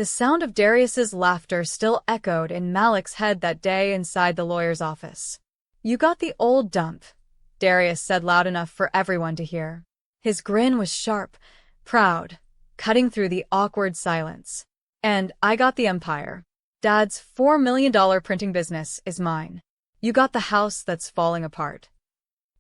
The sound of Darius's laughter still echoed in Malik's head that day inside the lawyer's office. "You got the old dump," Darius said loud enough for everyone to hear. His grin was sharp, proud, cutting through the awkward silence. "And I got the empire. Dad's $4 million printing business is mine. You got the house that's falling apart."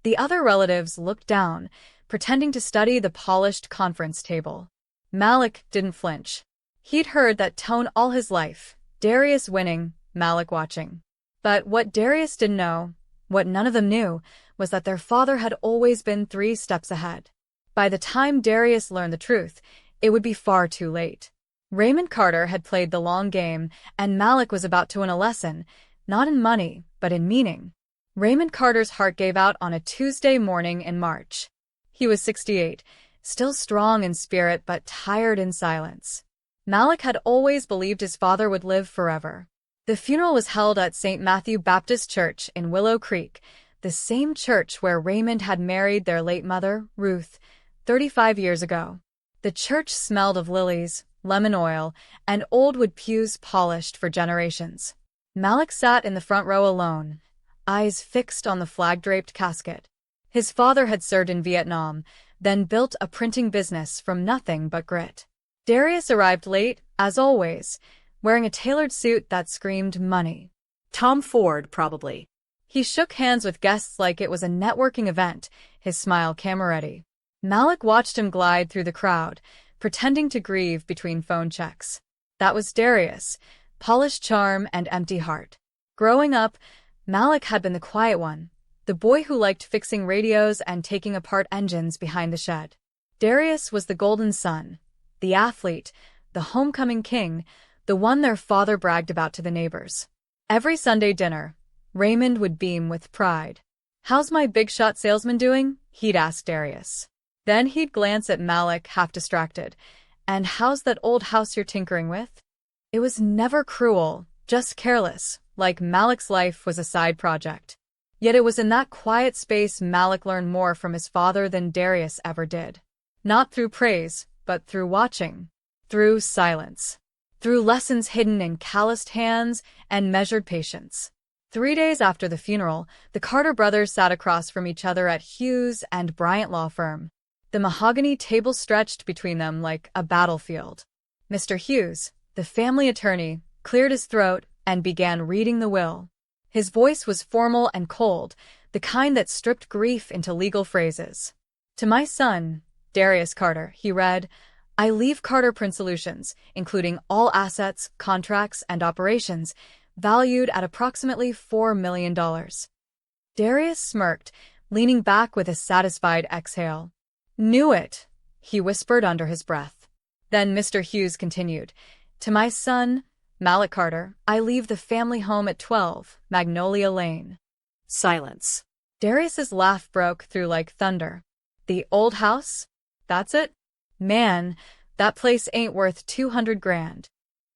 The other relatives looked down, pretending to study the polished conference table. Malik didn't flinch. He'd heard that tone all his life, Darius winning, Malik watching. But what Darius didn't know, what none of them knew, was that their father had always been 3 steps ahead. By the time Darius learned the truth, it would be far too late. Raymond Carter had played the long game, and Malik was about to win a lesson, not in money, but in meaning. Raymond Carter's heart gave out on a Tuesday morning in March. He was 68, still strong in spirit but tired in silence. Malik had always believed his father would live forever. The funeral was held at St. Matthew Baptist Church in Willow Creek, the same church where Raymond had married their late mother, Ruth, 35 years ago. The church smelled of lilies, lemon oil, and old wood pews polished for generations. Malik sat in the front row alone, eyes fixed on the flag-draped casket. His father had served in Vietnam, then built a printing business from nothing but grit. Darius arrived late, as always, wearing a tailored suit that screamed money. Tom Ford, probably. He shook hands with guests like it was a networking event, his smile camera-ready. Malik watched him glide through the crowd, pretending to grieve between phone checks. That was Darius, polished charm and empty heart. Growing up, Malik had been the quiet one, the boy who liked fixing radios and taking apart engines behind the shed. Darius was the golden son, the athlete, the homecoming king, the one their father bragged about to the neighbors. Every Sunday dinner, Raymond would beam with pride. "How's my big-shot salesman doing?" he'd ask Darius. Then he'd glance at Malik, half distracted. "And how's that old house you're tinkering with?" It was never cruel, just careless, like Malik's life was a side project. Yet it was in that quiet space Malik learned more from his father than Darius ever did. Not through praise, but through watching. Through silence. Through lessons hidden in calloused hands and measured patience. 3 days after the funeral, the Carter brothers sat across from each other at Hughes and Bryant Law Firm. The mahogany table stretched between them like a battlefield. Mr. Hughes, the family attorney, cleared his throat and began reading the will. His voice was formal and cold, the kind that stripped grief into legal phrases. "To my son, Darius Carter," he read, "I leave Carter Print Solutions, including all assets, contracts, and operations, valued at approximately $4 million. Darius smirked, leaning back with a satisfied exhale. "Knew it," he whispered under his breath. Then Mr. Hughes continued, "To my son, Malik Carter, I leave the family home at 12, Magnolia Lane." Silence. Darius's laugh broke through like thunder. "The old house? That's it? Man, that place ain't worth 200 grand.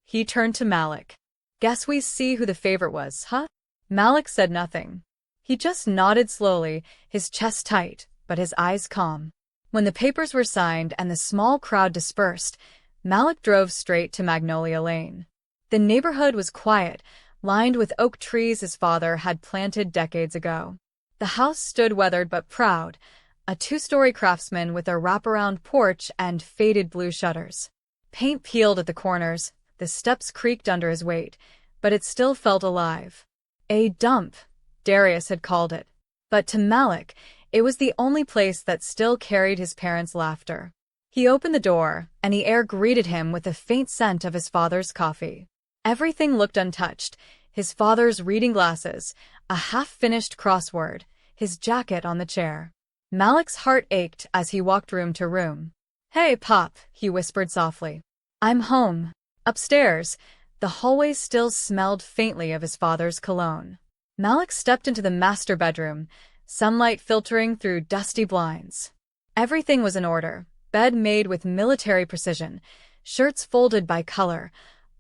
He turned to Malik. "Guess we see who the favorite was, huh?" Malik said nothing. He just nodded slowly, his chest tight, but his eyes calm. When the papers were signed and the small crowd dispersed, Malik drove straight to Magnolia Lane. The neighborhood was quiet, lined with oak trees his father had planted decades ago. The house stood weathered but proud, a 2-story craftsman with a wraparound porch and faded blue shutters. Paint peeled at the corners, the steps creaked under his weight, but it still felt alive. A dump, Darius had called it. But to Malik, it was the only place that still carried his parents' laughter. He opened the door, and the air greeted him with a faint scent of his father's coffee. Everything looked untouched, his father's reading glasses, a half-finished crossword, his jacket on the chair. Malik's heart ached as he walked room to room. "Hey, Pop," he whispered softly. "I'm home." Upstairs, the hallway still smelled faintly of his father's cologne. Malik stepped into the master bedroom, sunlight filtering through dusty blinds. Everything was in order, bed made with military precision, shirts folded by color,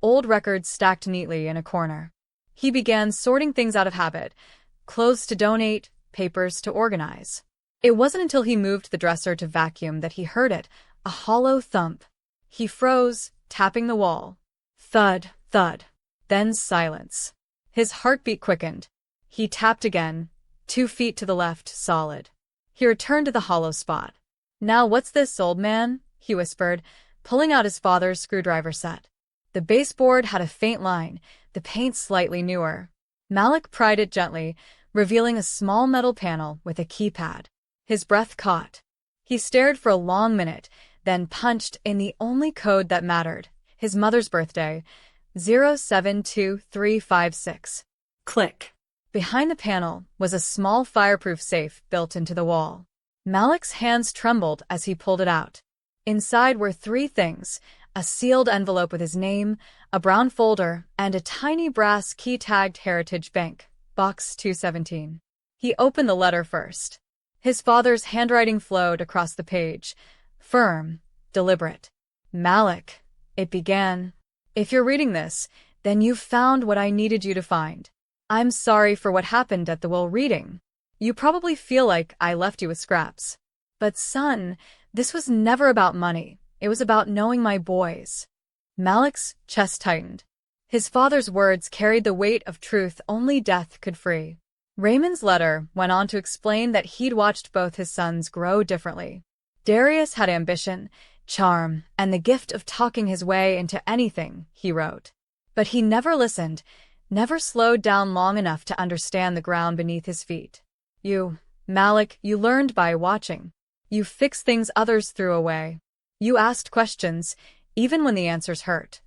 old records stacked neatly in a corner. He began sorting things out of habit, clothes to donate, papers to organize. It wasn't until he moved the dresser to vacuum that he heard it, a hollow thump. He froze, tapping the wall. Thud, thud. Then silence. His heartbeat quickened. He tapped again, 2 feet to the left, solid. He returned to the hollow spot. Now what's this, old man? He whispered, pulling out his father's screwdriver set. The baseboard had a faint line, the paint slightly newer. Malik pried it gently, revealing a small metal panel with a keypad. His breath caught. He stared for a long minute, then punched in the only code that mattered, his mother's birthday, 072356. Click. Behind the panel was a small fireproof safe built into the wall. Malik's hands trembled as he pulled it out. Inside were 3 things: a sealed envelope with his name, a brown folder, and a tiny brass key tagged Heritage Bank, Box 217. He opened the letter first. His father's handwriting flowed across the page, firm, deliberate. Malik, it began. If you're reading this, then you've found what I needed you to find. I'm sorry for what happened at the will reading. You probably feel like I left you with scraps. But son, this was never about money. It was about knowing my boys. Malik's chest tightened. His father's words carried the weight of truth only death could free. Raymond's letter went on to explain that he'd watched both his sons grow differently. Darius had ambition, charm, and the gift of talking his way into anything, he wrote. But he never listened, never slowed down long enough to understand the ground beneath his feet. Malik, you learned by watching. You fixed things others threw away. You asked questions, even when the answers hurt.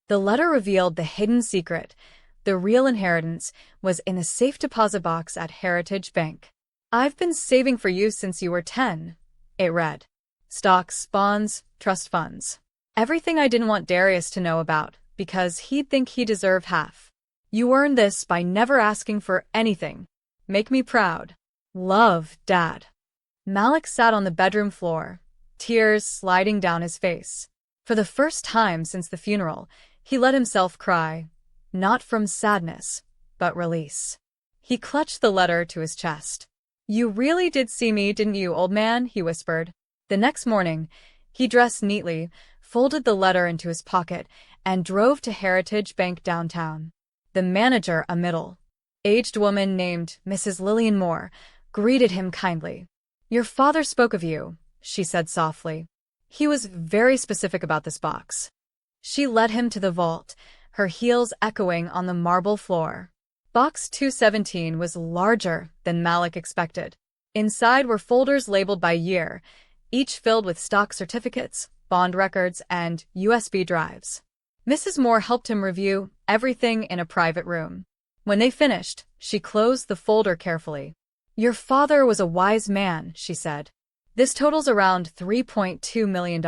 The letter revealed the hidden secret. The real inheritance was in a safe deposit box at Heritage Bank. I've been saving for you since you were 10, it read. Stocks, bonds, trust funds. Everything I didn't want Darius to know about, because he'd think he deserved half. You earned this by never asking for anything. Make me proud. Love, Dad. Malik sat on the bedroom floor, tears sliding down his face. For the first time since the funeral, he let himself cry. Not from sadness, but release. He clutched the letter to his chest. You really did see me, didn't you, old man? He whispered. The next morning, he dressed neatly, folded the letter into his pocket, and drove to Heritage Bank downtown. The manager, a middle-aged woman named Mrs. Lillian Moore, greeted him kindly. Your father spoke of you, she said softly. He was very specific about this box. She led him to the vault, her heels echoing on the marble floor. Box 217 was larger than Malik expected. Inside were folders labeled by year, each filled with stock certificates, bond records, and USB drives. Mrs. Moore helped him review everything in a private room. When they finished, she closed the folder carefully. Your father was a wise man, she said. This totals around $3.2 million.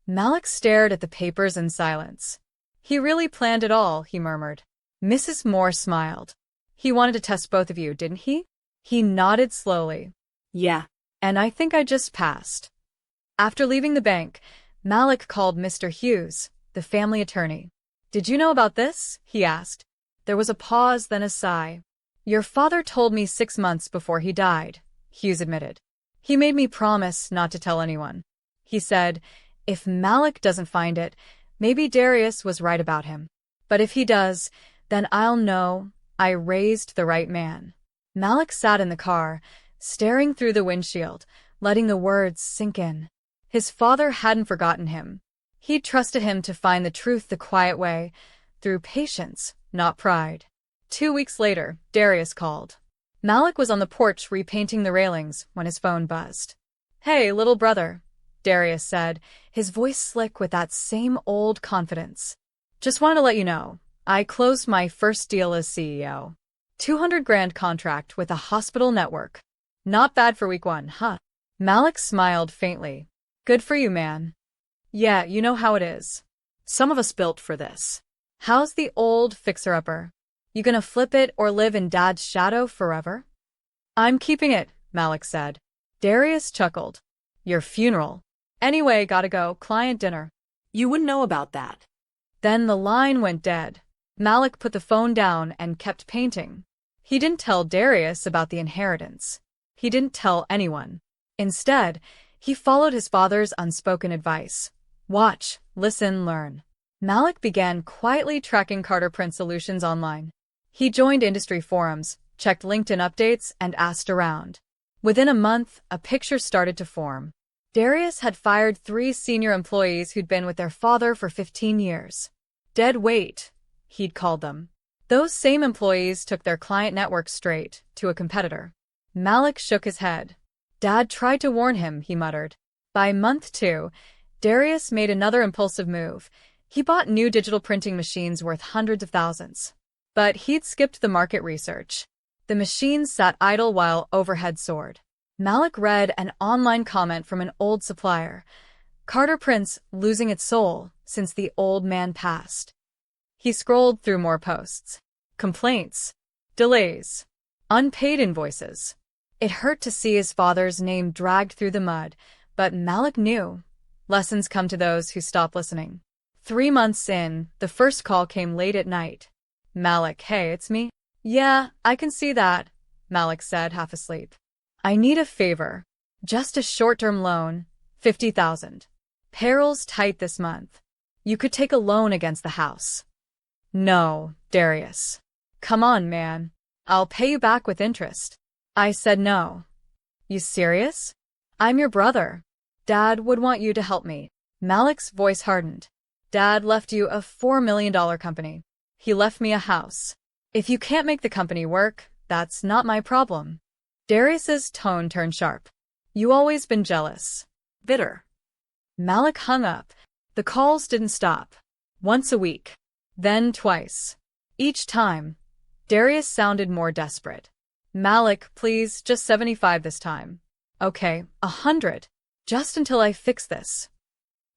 Malik stared at the papers in silence. He really planned it all, he murmured. Mrs. Moore smiled. He wanted to test both of you, didn't he? He nodded slowly. Yeah. And I think I just passed. After leaving the bank, Malik called Mr. Hughes, the family attorney. Did you know about this? He asked. There was a pause, then a sigh. Your father told me 6 months before he died, Hughes admitted. He made me promise not to tell anyone. He said, if Malik doesn't find it, maybe Darius was right about him. But if he does, then I'll know I raised the right man. Malik sat in the car, staring through the windshield, letting the words sink in. His father hadn't forgotten him. He'd trusted him to find the truth the quiet way, through patience, not pride. 2 weeks later, Darius called. Malik was on the porch repainting the railings when his phone buzzed. Hey, little brother, Darius said, his voice slick with that same old confidence. Just wanted to let you know, I closed my first deal as CEO. $200,000 contract with a hospital network. Not bad for week 1, huh? Malik smiled faintly. Good for you, man. Yeah, you know how it is. Some of us built for this. How's the old fixer-upper? You gonna flip it or live in Dad's shadow forever? I'm keeping it, Malik said. Darius chuckled. Your funeral. Anyway, gotta go, client dinner. You wouldn't know about that. Then the line went dead. Malik put the phone down and kept painting. He didn't tell Darius about the inheritance. He didn't tell anyone. Instead, he followed his father's unspoken advice. Watch, listen, learn. Malik began quietly tracking Carter print solutions online. He joined industry forums, checked LinkedIn updates, and asked around. Within a month, a picture started to form. Darius had fired 3 senior employees who'd been with their father for 15 years. Dead weight, he'd called them. Those same employees took their client network straight to a competitor. Malik shook his head. Dad tried to warn him, he muttered. By month 2, Darius made another impulsive move. He bought new digital printing machines worth hundreds of thousands. But he'd skipped the market research. The machines sat idle while overhead soared. Malik read an online comment from an old supplier. Carter Prints losing its soul since the old man passed. He scrolled through more posts. Complaints. Delays. Unpaid invoices. It hurt to see his father's name dragged through the mud, but Malik knew. Lessons come to those who stop listening. 3 months in, the first call came late at night. Malik, hey, it's me. Yeah, I can see that, Malik said, half asleep. I need a favor. Just a short-term loan, $50,000. Payroll's tight this month. You could take a loan against the house. No, Darius. Come on, man. I'll pay you back with interest. I said no. You serious? I'm your brother. Dad would want you to help me. Malik's voice hardened. Dad left you a $4 million company. He left me a house. If you can't make the company work, that's not my problem. Darius's tone turned sharp. You always been jealous. Bitter. Malik hung up. The calls didn't stop. Once a week. Then twice. Each time, Darius sounded more desperate. Malik, please, just 75 this time. Okay, 100. Just until I fix this.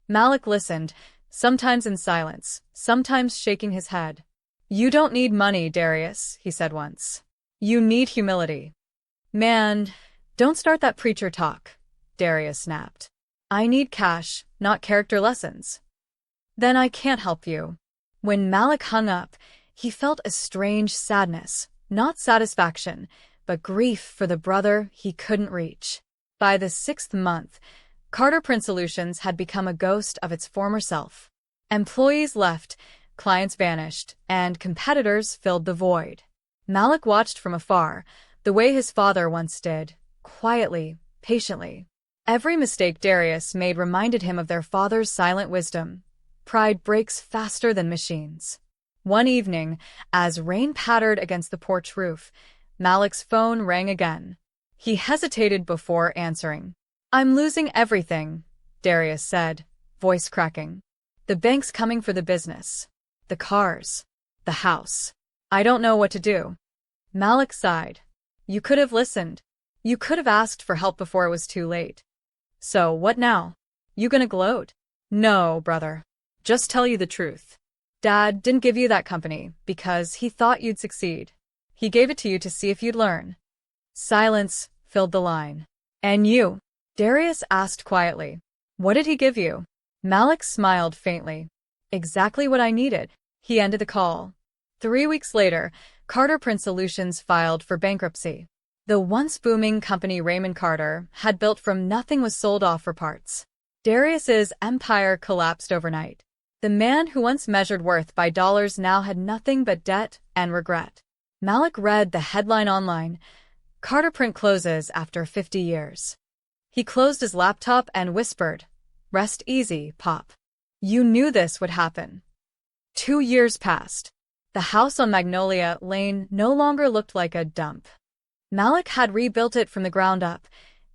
Malik listened, sometimes in silence, sometimes shaking his head. You don't need money, Darius, he said once. You need humility. Man, don't start that preacher talk, Darius snapped. I need cash, not character lessons. Then I can't help you. When Malik hung up, he felt a strange sadness, not satisfaction, but grief for the brother he couldn't reach. By the 6th month, Carter Print Solutions had become a ghost of its former self. Employees left, clients vanished, and competitors filled the void. Malik watched from afar, the way his father once did, quietly, patiently. Every mistake Darius made reminded him of their father's silent wisdom. Pride breaks faster than machines. One evening, as rain pattered against the porch roof, Malik's phone rang again. He hesitated before answering. I'm losing everything, Darius said, voice cracking. The bank's coming for the business. The cars. The house. I don't know what to do. Malik sighed. You could have listened. You could have asked for help before it was too late. So, what now? You gonna gloat? No, brother. Just tell you the truth. Dad didn't give you that company because he thought you'd succeed. He gave it to you to see if you'd learn. Silence filled the line. And you? Darius asked quietly. What did he give you? Malik smiled faintly. Exactly what I needed. He ended the call. 3 weeks later, Carter Print Solutions filed for bankruptcy. The once booming company Raymond Carter had built from nothing was sold off for parts. Darius's empire collapsed overnight. The man who once measured worth by dollars now had nothing but debt and regret. Malik read the headline online, Carter Print closes after 50 years. He closed his laptop and whispered, Rest easy, Pop. You knew this would happen. 2 years passed. The house on Magnolia Lane no longer looked like a dump. Malik had rebuilt it from the ground up.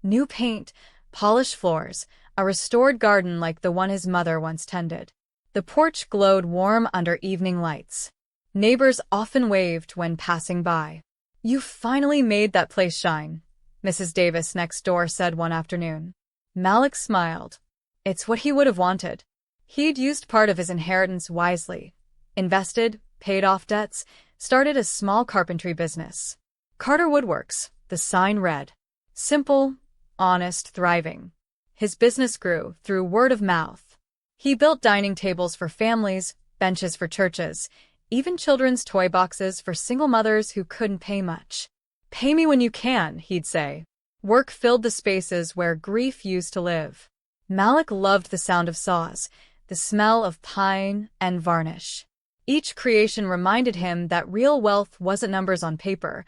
New paint, polished floors, a restored garden like the one his mother once tended. The porch glowed warm under evening lights. Neighbors often waved when passing by. You finally made that place shine, Mrs. Davis next door said one afternoon. Malik smiled. It's what he would have wanted. He'd used part of his inheritance wisely. Invested, paid off debts, started a small carpentry business. Carter Woodworks, the sign read. Simple, honest, thriving. His business grew through word of mouth. He built dining tables for families, benches for churches, even children's toy boxes for single mothers who couldn't pay much. Pay me when you can, he'd say. Work filled the spaces where grief used to live. Malik loved the sound of saws. the smell of pine and varnish. Each creation reminded him that real wealth wasn't numbers on paper,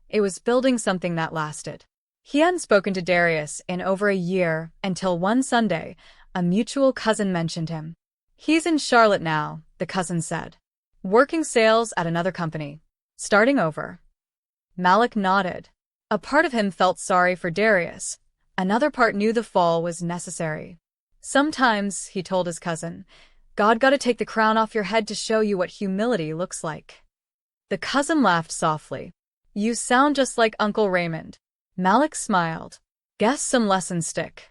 it was building something that lasted. He hadn't spoken to Darius in over a year until one Sunday, a mutual cousin mentioned him. "He's in Charlotte now," the cousin said. "Working sales at another company. Starting over." Malik nodded. A part of him felt sorry for Darius. Another part knew the fall was necessary. "Sometimes," he told his cousin, "God gotta take the crown off your head to show you what humility looks like." The cousin laughed softly. "You sound just like Uncle Raymond." Malik smiled. "Guess some lessons stick."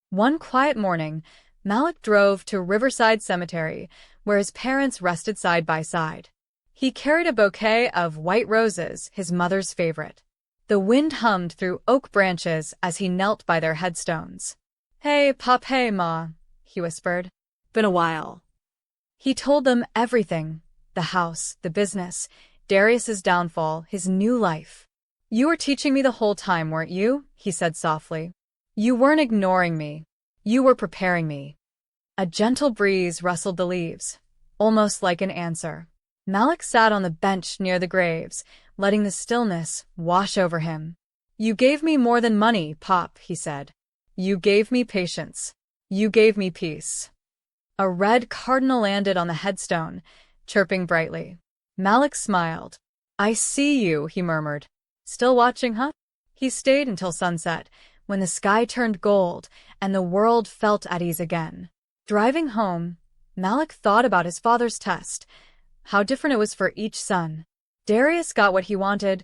One quiet morning, Malik drove to Riverside Cemetery, where his parents rested side by side. He carried a bouquet of white roses, his mother's favorite. The wind hummed through oak branches as he knelt by their headstones. "Hey, Pop, hey, Ma," he whispered. Been a while. He told them everything: the house, the business, Darius's downfall, his new life. "You were teaching me the whole time, weren't you?" he said softly. "You weren't ignoring me. You were preparing me." A gentle breeze rustled the leaves, almost like an answer. Malik sat on the bench near the graves, letting the stillness wash over him. "You gave me more than money, Pop," he said. "You gave me patience. You gave me peace." A red cardinal landed on the headstone, chirping brightly. Malik smiled. "I see you," he murmured. "Still watching, huh?" He stayed until sunset, when the sky turned gold and the world felt at ease again. Driving home, Malik thought about his father's test, how different it was for each son. Darius got what he wanted: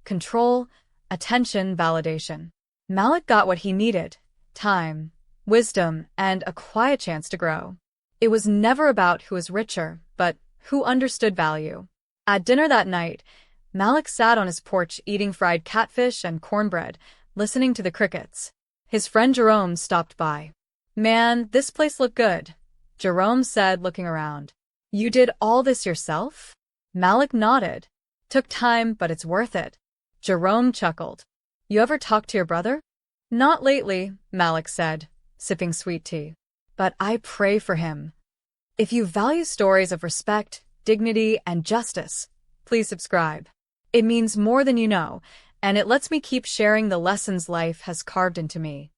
control, attention, validation. Malik got what he needed: time, wisdom, and a quiet chance to grow. It was never about who was richer, but who understood value. At dinner that night, Malik sat on his porch eating fried catfish and cornbread, listening to the crickets. His friend Jerome stopped by. "Man, this place looked good," Jerome said, looking around. "You did all this yourself?" Malik nodded. "Took time, but it's worth it." Jerome chuckled. "You ever talk to your brother?" "Not lately," Malik said, sipping sweet tea. "But I pray for him." If you value stories of respect, dignity, and justice, please subscribe. It means more than you know, and it lets me keep sharing the lessons life has carved into me.